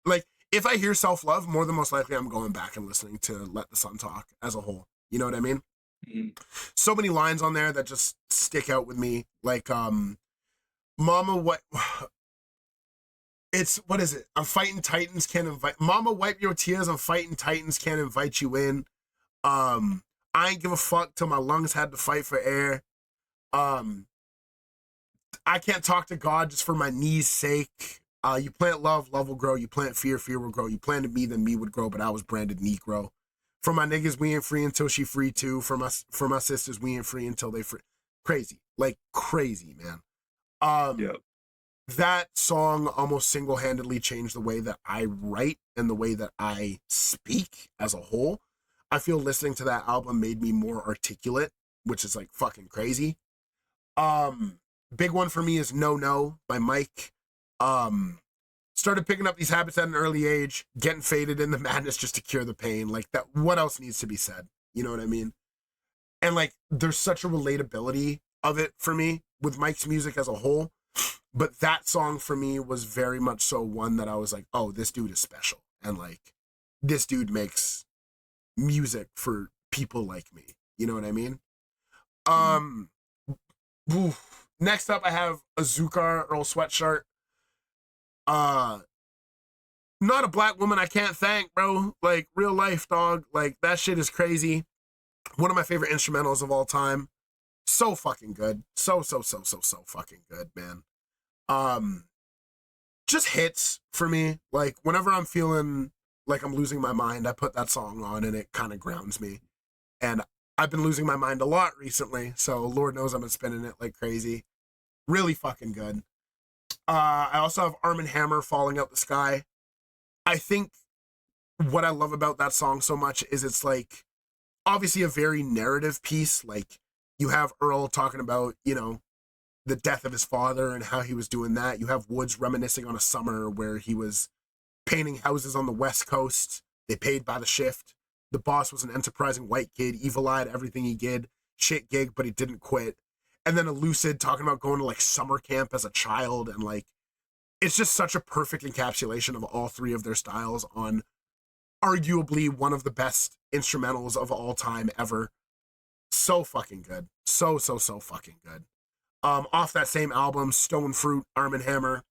Like, if I hear Self-Love, more than most likely I'm going back and listening to Let the Sun Talk as a whole. You know what I mean? Mm. So many lines on there that just stick out with me. Like, Mama, what is it? I'm fighting Titans, can't invite Mama, wipe your tears, I'm fighting Titans, can't invite you in. I ain't give a fuck till my lungs had to fight for air. I can't talk to God just for my knees' sake. You plant love, love will grow. You plant fear, fear will grow. You planted me, then me would grow, but I was branded Negro. For my niggas, we ain't free until she free too. For my sisters, we ain't free until they free. Crazy. Like, crazy, man. Yep. That song almost single-handedly changed the way that I write and the way that I speak as a whole. I feel listening to that album made me more articulate, which is like fucking crazy. Big one for me is No No by Mike. Started picking up these habits at an early age, getting faded in the madness just to cure the pain. Like, that, what else needs to be said? You know what I mean? And like, there's such a relatability of it for me with Mike's music as a whole. But that song for me was very much so one that I was like, oh, this dude is special. And like, this dude makes music for people like me. You know what I mean? Next up, I have Azucar Earl Sweatshirt. Not a black woman I can't thank, bro. Like, real life, dog. Like, that shit is crazy. One of my favorite instrumentals of all time. So fucking good. So fucking good, man. Just hits for me. Like, whenever I'm feeling like I'm losing my mind, I put that song on and it kind of grounds me. And I've been losing my mind a lot recently, so Lord knows I've been spinning it like crazy. Really fucking good. I also have Arm & Hammer, Falling Out the Sky. I think what I love about that song so much is it's like, obviously a very narrative piece. Like, you have Earl talking about, you know, the death of his father and how he was doing that. You have Woods reminiscing on a summer where he was painting houses on the West Coast. They paid by the shift. The boss was an enterprising white kid, evil-eyed everything he did, shit gig, but he didn't quit. And then a Lucid talking about going to like summer camp as a child, and like, it's just such a perfect encapsulation of all three of their styles on arguably one of the best instrumentals of all time ever. So fucking good. So fucking good. Off that same album, Stone Fruit, Arm & Hammer.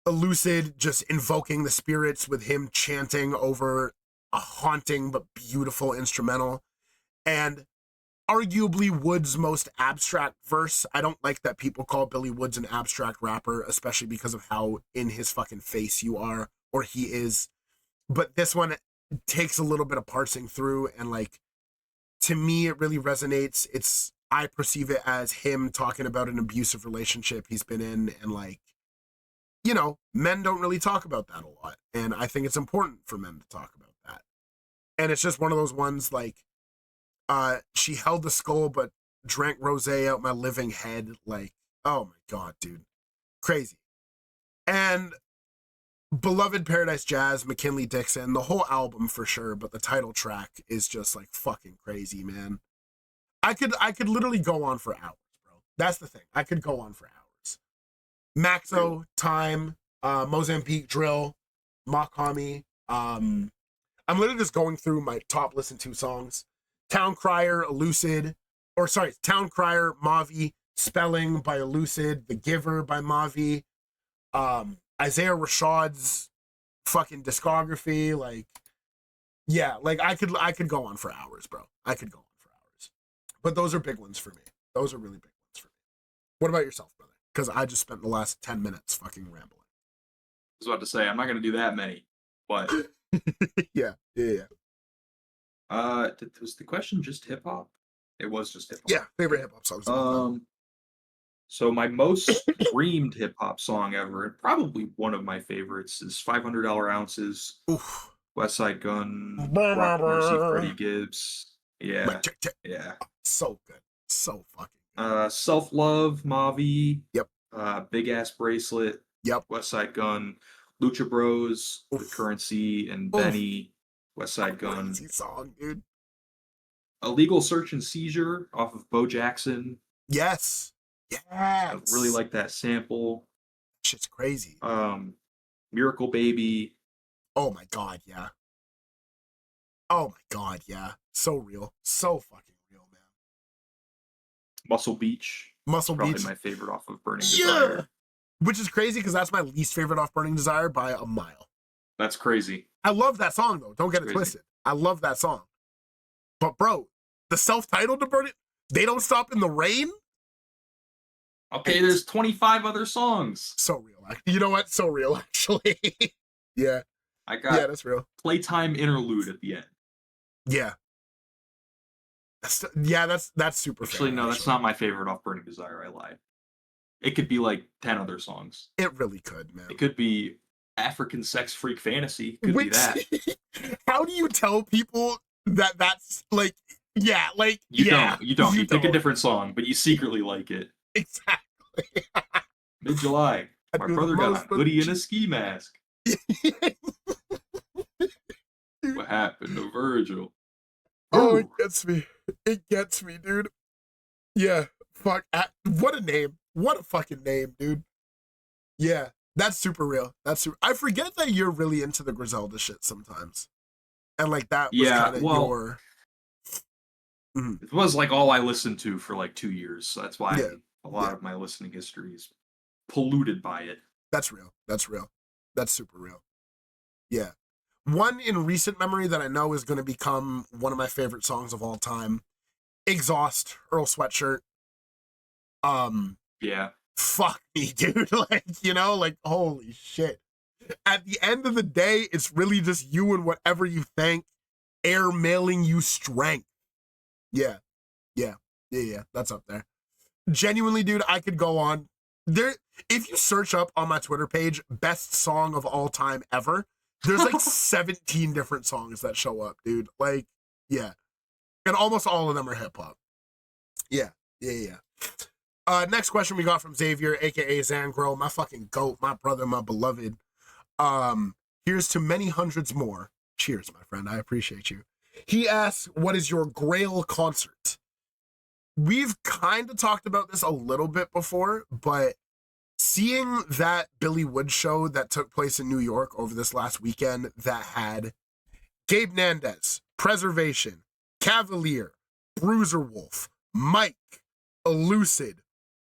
Lucid just invoking the spirits with him chanting over a haunting but beautiful instrumental. And arguably Woods' most abstract verse. I don't like that people call Billy Woods an abstract rapper, especially because of how in his fucking face you are, or he is. But this one takes a little bit of parsing through, and like, to me, it really resonates. I perceive it as him talking about an abusive relationship he's been in, and like, you know, men don't really talk about that a lot. And I think it's important for men to talk about that. And it's just one of those ones like, she held the skull but drank rosé out my living head. Like, oh my God, dude. Crazy. And Beloved Paradise Jazz, McKinley Dixon, the whole album for sure, but the title track is just like fucking crazy, man. I could literally go on for hours, bro. That's the thing. I could go on for hours. Maxo, Time, Mozambique Drill, Makami. I'm literally just going through my top listen to songs. Town Crier, Town Crier, MAVI, Spelling by Elucid, The Giver by MAVI, Isaiah Rashad's fucking discography. Like, yeah, like I could go on for hours, bro. I could go on for hours. But those are big ones for me. Those are really big ones for me. What about yourself, brother? Because I just spent the last 10 minutes fucking rambling. I was about to say, I'm not going to do that many, but... Yeah. Was the question just hip hop? It was just hip hop. Yeah, favorite hip hop songs. So my most streamed hip hop song ever, and probably one of my favorites, is $500 Ounces. Oof. West Side Gun, Rock Mercy, Freddie Gibbs. Yeah. Yeah. So good. So fucking good. Self Love, MAVI. Yep. Big Ass Bracelet. Yep. West Side Gun. Lucha Bros, Oof. The Currency, and Oof. Benny. West Side Gun. Crazy song, dude. Illegal Search and Seizure off of Bo Jackson. Yes. I really like that sample. Shit's crazy. Miracle Baby. Oh my god, yeah. Oh my god, yeah. So real. So fucking real, man. Muscle Beach. Muscle Probably Beach. my favorite off of Burning Yeah. Desire. Which is crazy because that's my least favorite off Burning Desire by a mile. That's crazy. I love that song though. Don't get it twisted. I love that song. But bro, the self-titled to Burning, They Don't Stop in the Rain? Okay, there's 25 other songs. So real. You know what? So real, actually. Yeah. I got Yeah, that's real. Playtime Interlude at the end. Yeah. That's super Actually, fair, no, that's not my favorite off Burning Desire. I lied. It could be like 10 other songs. It really could, man. It could be African Sex Freak Fantasy. Could be that. How do you tell people that that's like, yeah, like, You yeah. don't. You pick a different song, but you secretly like it. Exactly. Mid-July. My brother got a hoodie and a ski mask. What happened to Virgil? Oh, it gets me. It gets me, dude. Yeah. Fuck. What a name. What a fucking name, dude. Yeah. That's super real. I forget that you're really into the Griselda shit sometimes. And like that was kind of your... It was like all I listened to for like 2 years. So that's why a lot of my listening history is polluted by it. That's real. That's real. That's super real. Yeah. One in recent memory that I know is going to become one of my favorite songs of all time. Exhaust, Earl Sweatshirt. Yeah. Fuck me, dude. Like, you know, like, holy shit. At the end of the day, it's really just you and whatever you think air mailing you strength. Yeah. Yeah. Yeah, yeah. That's up there. Genuinely, dude, I could go on. If you search up on my Twitter page, best song of all time ever, there's like 17 different songs that show up, dude. Like, yeah. And almost all of them are hip hop. Yeah. Yeah, yeah. Next question we got from Xavier, aka Zangro, my fucking goat, my brother, my beloved. Here's to many hundreds more. Cheers, my friend. I appreciate you. He asks, what is your Grail concert? We've kind of talked about this a little bit before, but seeing that Billy Wood show that took place in New York over this last weekend that had Gabe Nandez, Preservation, Cavalier, Bruiser Wolf, Mike, Elucid,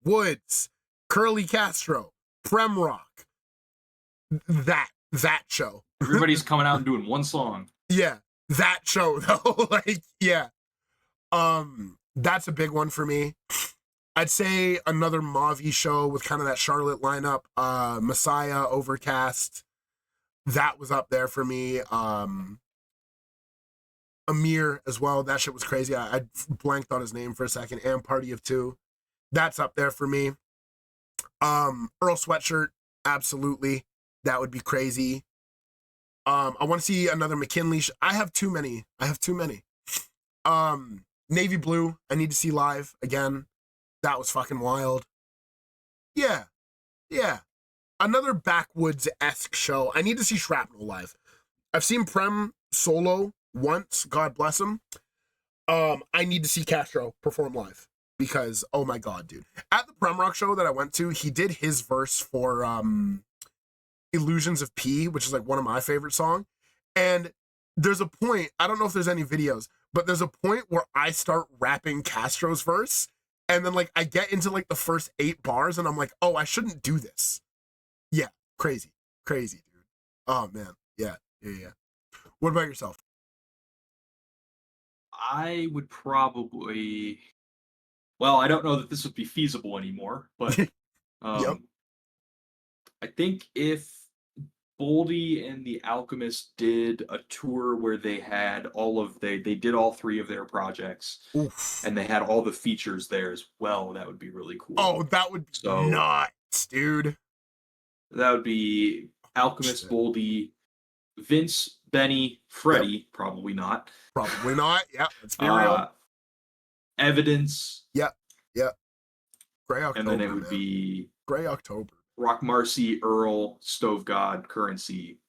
Woods, Curly Castro, Premrock, that show. Everybody's coming out and doing one song. Yeah, that show though. Like, yeah. That's a big one for me. I'd say another MAVI show with kind of that Charlotte lineup. Messiah, Overcast. That was up there for me. Amir as well. That shit was crazy. I blanked on his name for a second. And Party of Two. That's up there for me. Earl Sweatshirt. Absolutely. That would be crazy. I want to see another McKinley. I have too many. Navy Blue. I need to see live again. That was fucking wild. Yeah. Yeah. Another Backwoods-esque show. I need to see Shrapnel live. I've seen Prem solo once. God bless him. I need to see Castro perform live because, oh my God, dude. At the Prem Rock show that I went to, he did his verse for Illusions of P, which is like one of my favorite songs. And there's a point, I don't know if there's any videos, but there's a point where I start rapping Castro's verse. And then like I get into like the first 8 bars and I'm like, oh, I shouldn't do this. Yeah. Crazy, dude. Oh man. Yeah. What about yourself? I would probably, well, I don't know that this would be feasible anymore, but Yep. I think if Boldy and the Alchemist did a tour where they had they did all 3 of their projects. Oof. And they had all the features there as well, that would be really cool. Oh, that would be nuts, dude. That would be Alchemist, Boldy, Vince, Benny, Freddie, probably not. Probably not. Yeah, let's be real. Evidence. Yep. Gray October. And then it would be Gray October. Rock Marcy, Earl, Stove God, Currency,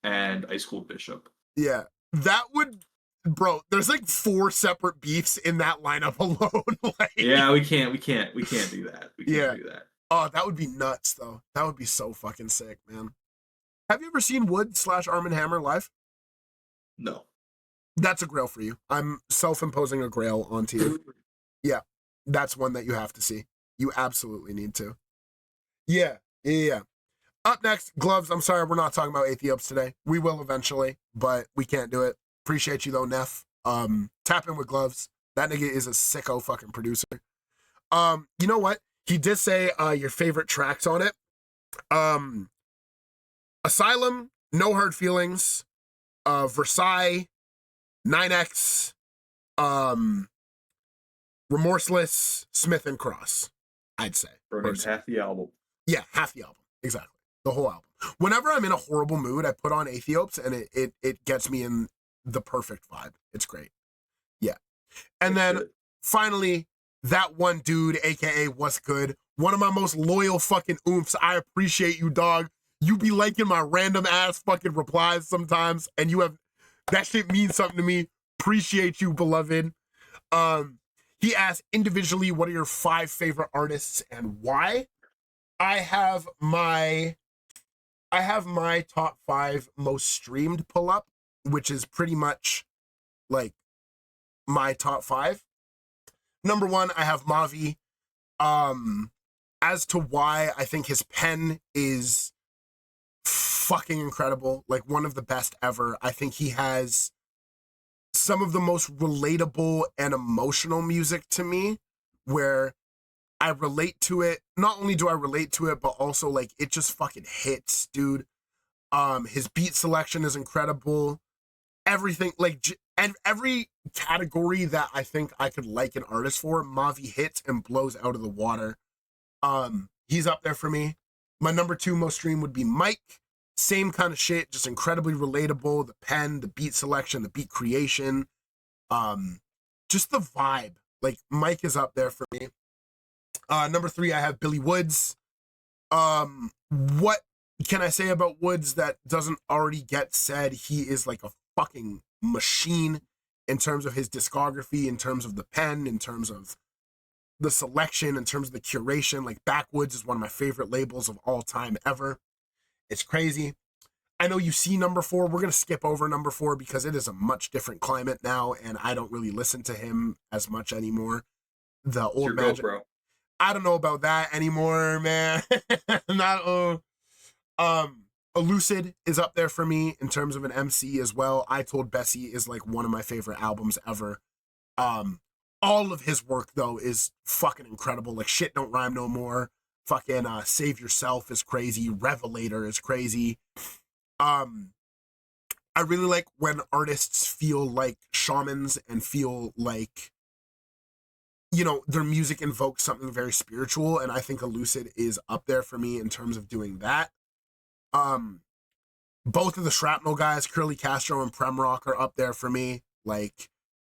and Ice Cold Bishop. Yeah. That would, bro, there's like 4 separate beefs in that lineup alone. Like, yeah, we can't do that. We can't do that. Oh, that would be nuts, though. That would be so fucking sick, man. Have you ever seen Wood/Arm & Hammer live? No. That's a grail for you. I'm self-imposing a grail onto you. Yeah, that's one that you have to see. You absolutely need to. Yeah. Up next, Gloves. I'm sorry, we're not talking about Aethiops today. We will eventually, but we can't do it. Appreciate you though, Neff. Tap in with Gloves. That nigga is a sicko fucking producer. You know what? He did say your favorite tracks on it. Asylum, No Hard Feelings, Versailles, 9X, Remorseless, Smith and Cross, I'd say. Half the album. Yeah, half the album. Exactly. The whole album. Whenever I'm in a horrible mood, I put on Aethiops and it gets me in the perfect vibe. It's great. Yeah. And then finally, that one dude, aka What's Good, one of my most loyal fucking oomphs. I appreciate you, dog. You be liking my random ass fucking replies sometimes, and you have that shit means something to me. Appreciate you, beloved. He asked individually, what are your 5 favorite artists and why? I have my top 5 most streamed pull up, which is pretty much like my top 5. Number 1, I have MAVI. As to why, I think his pen is fucking incredible, like one of the best ever. I think he has some of the most relatable and emotional music to me, where I relate to it. Not only do I relate to it, but also like it just fucking hits, dude. His beat selection is incredible. Everything, like, and every category that I think I could like an artist for, MAVI hits and blows out of the water. He's up there for me. My number 2 most streamed would be Mike. Same kind of shit, just incredibly relatable. The pen, the beat selection, the beat creation, just the vibe. Like, Mike is up there for me. Number 3, I have Billy Woods. What can I say about Woods that doesn't already get said? He is like a fucking machine in terms of his discography, in terms of the pen, in terms of the selection, in terms of the curation. Like, Backwoods is one of my favorite labels of all time ever. It's crazy. I know you see number 4. We're going to skip over number 4 because it is a much different climate now, and I don't really listen to him as much anymore. The old Magic. Bro. I don't know about that anymore, man. Not Elucid is up there for me in terms of an MC as well. I Told Bessie is like one of my favorite albums ever. All of his work though is fucking incredible. Like Shit Don't Rhyme No More. Fucking Save Yourself is crazy. Revelator is crazy. I really like when artists feel like shamans and feel like, you know, their music invokes something very spiritual, and I think Elucid is up there for me in terms of doing that. Both of the Shrapnel guys, Curly Castro and Premrock, are up there for me. Like,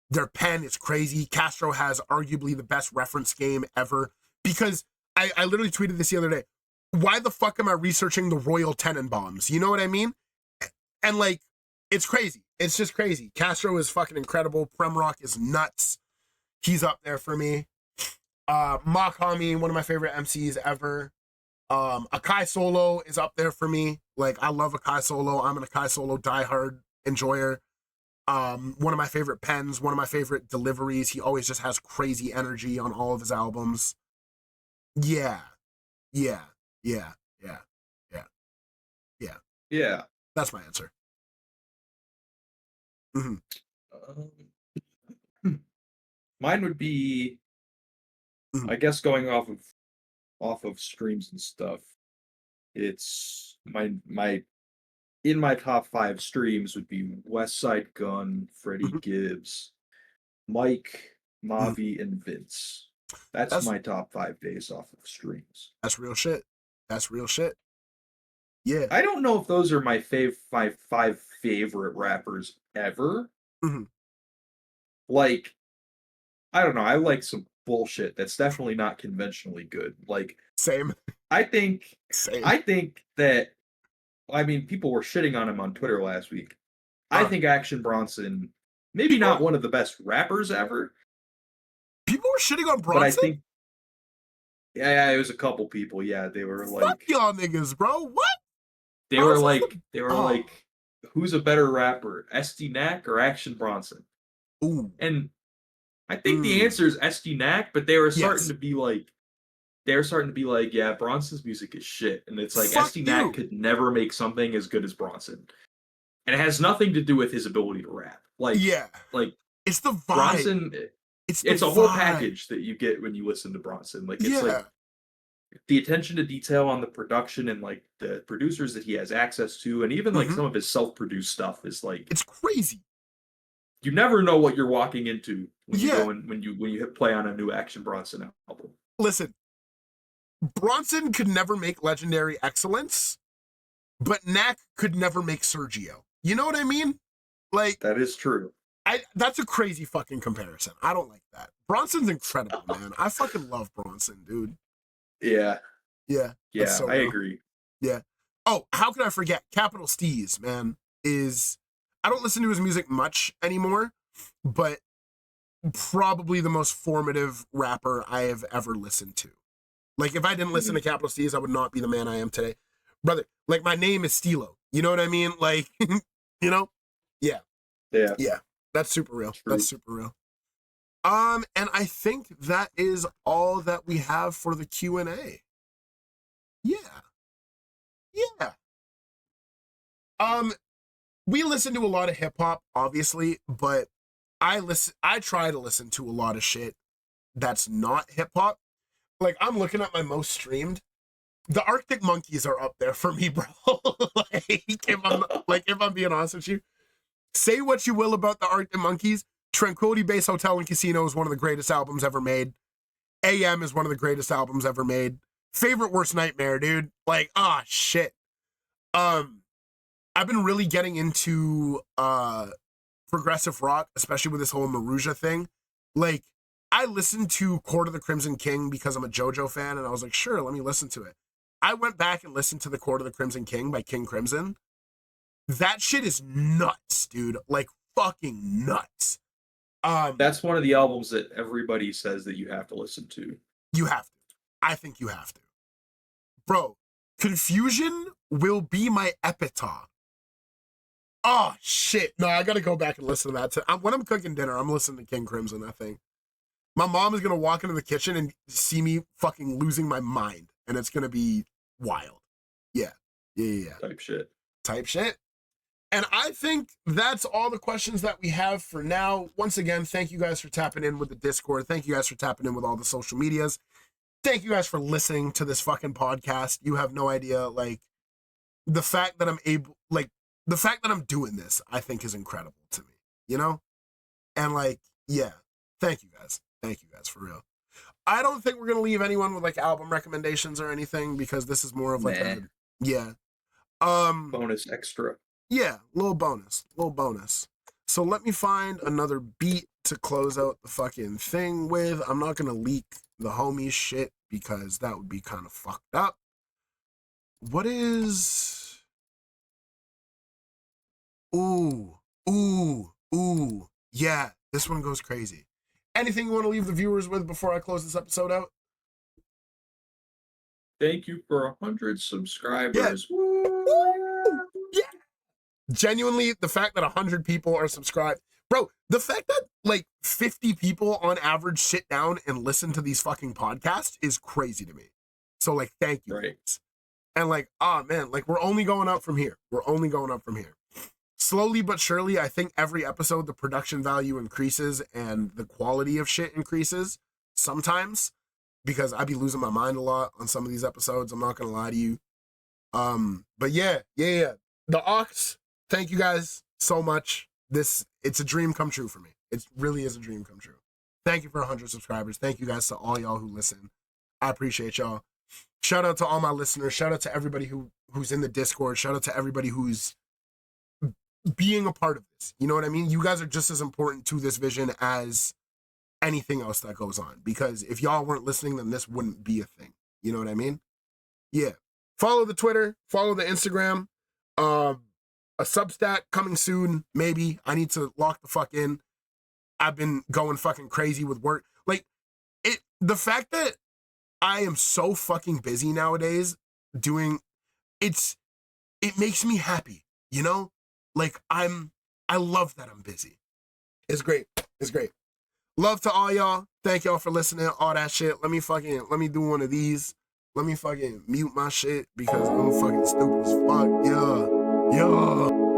their pen is crazy. Castro has arguably the best reference game ever, because I literally tweeted this the other day. Why the fuck am I researching the Royal Tenenbaums? You know what I mean? And like, it's crazy. It's just crazy. Castro is fucking incredible. Premrock is nuts. He's up there for me. Makami, one of my favorite MCs ever. Akai Solo is up there for me. Like, I love Akai Solo. I'm an Akai Solo diehard enjoyer. One of my favorite pens, one of my favorite deliveries. He always just has crazy energy on all of his albums. Yeah. That's my answer. Mm-hmm. Mine would be, I guess, going off of streams and stuff. It's my in my top 5 streams would be West Side Gun, Freddie Gibbs, Mike, MAVI, and Vince. That's my top 5 days off of streams. That's real shit. Yeah. I don't know if those are my five favorite rappers ever. Mm-hmm. Like, I don't know. I like some bullshit that's definitely not conventionally good. Like, Same. I think that, I mean, people were shitting on him on Twitter last week. I think Action Bronson, maybe not one of the best rappers ever. People were shitting on Bronson? But I think, Yeah, it was a couple people. Yeah, they were Fuck like, y'all niggas, bro. What? they were Bronson's the like, they were oh. like, who's a better rapper, SD Knack or Action Bronson? Ooh. And I think the Mm. answer is SD Knack, but they were starting Yes. to be like, yeah, Bronson's music is shit, and it's like Fuck SD Knack you. could never make something as good as Bronson, and it has nothing to do with his ability to rap. Yeah. Like It's the vibe. Bronson, It's the it's a whole vibe. package that you get when you listen to Bronson. Like it's like Yeah. the attention to detail on the production and like the producers that he has access to, and even like Hmm. some of his self-produced stuff is like It's crazy. you never know what you're walking into when you Yeah. go and when you hit play on a new Action Bronson album. Listen, Bronson could never make legendary excellence, but Knack could never make Sergio. You know what I mean? Like, That is true. that's a crazy fucking comparison. I don't like that. Bronson's incredible, man. I fucking love Bronson, dude. Yeah, Yeah, that's yeah, so I real. agree. Yeah. Oh, how could I forget? Capital Steez, man, is I don't listen to his music much anymore, but probably the most formative rapper I have ever listened to. Like, if I didn't listen to Mhm. Capital Steez, I would not be the man I am today. Brother, like, my name is Stilo. You know what I mean? Like, you know? Yeah, Yeah, yeah. That's super real. That's true. super real. And I think that is all that we have for the Q&A. Yeah. Yeah. Um, we listen to a lot of hip hop, obviously, but I try to listen to a lot of shit that's not hip hop. Like, I'm looking at my most streamed. The Arctic Monkeys are up there for me, bro. If I'm being honest with you. Say what you will about the Arctic Monkeys. Tranquility Base Hotel and Casino is one of the greatest albums ever made. AM is one of the greatest albums ever made. Favorite Worst Nightmare, dude. Like, shit. Um, I've been really getting into progressive rock, especially with this whole Maruja thing. Like, I listened to Court of the Crimson King because I'm a JoJo fan, and I was like, sure, let me listen to it. I went back and listened to the Court of the Crimson King by King Crimson. That shit is nuts, dude. Like, fucking nuts. That's one of the albums that everybody says that you have to listen to. You have to. I think you have to. Bro, Confusion will be my epitaph. Oh, shit. No, I gotta go back and listen to that. When I'm cooking dinner, I'm listening to King Crimson, I think. My mom is gonna walk into the kitchen and see me fucking losing my mind, and it's gonna be wild. Yeah. Yeah. Type shit. Type shit. And I think that's all the questions that we have for now. Once again, thank you guys for tapping in with the Discord. Thank you guys for tapping in with all the social medias. Thank you guys for listening to this fucking podcast. You have no idea, like, the fact that the fact that I'm doing this, I think is incredible to me, you know? And like, yeah, thank you guys. Thank you guys for real. I don't think we're going to leave anyone with like album recommendations or anything because this is more of like yeah. Bonus extra. Yeah, little bonus. So let me find another beat to close out the fucking thing with. I'm not going to leak the homies shit because that would be kind of fucked up. What is... Ooh. Yeah, this one goes crazy. Anything you want to leave the viewers with before I close this episode out? Thank you for 100 subscribers. Yeah. Woo! Yeah. Genuinely, the fact that 100 people are subscribed. Bro, the fact that like 50 people on average sit down and listen to these fucking podcasts is crazy to me. So like, thank you. Right. And like, man, like we're only going up from here. Slowly but surely, I think every episode, the production value increases and the quality of shit increases sometimes because I be losing my mind a lot on some of these episodes. I'm not going to lie to you. But yeah. The Ox, thank you guys so much. It's a dream come true for me. It really is a dream come true. Thank you for 100 subscribers. Thank you guys to all y'all who listen. I appreciate y'all. Shout out to all my listeners. Shout out to everybody who's in the Discord. Shout out to everybody who's being a part of this. You know what I mean? You guys are just as important to this vision as anything else that goes on. Because if y'all weren't listening, then this wouldn't be a thing. You know what I mean? Yeah. Follow the Twitter. Follow the Instagram. A Substack coming soon, maybe. I need to lock the fuck in. I've been going fucking crazy with work. Like, the fact that I am so fucking busy nowadays doing it makes me happy, you know? Like I love that I'm busy. It's great. It's great. Love to all y'all. Thank y'all for listening, all that shit. Let me do one of these. Let me fucking mute my shit because I'm fucking stupid as fuck. Yeah. Yeah.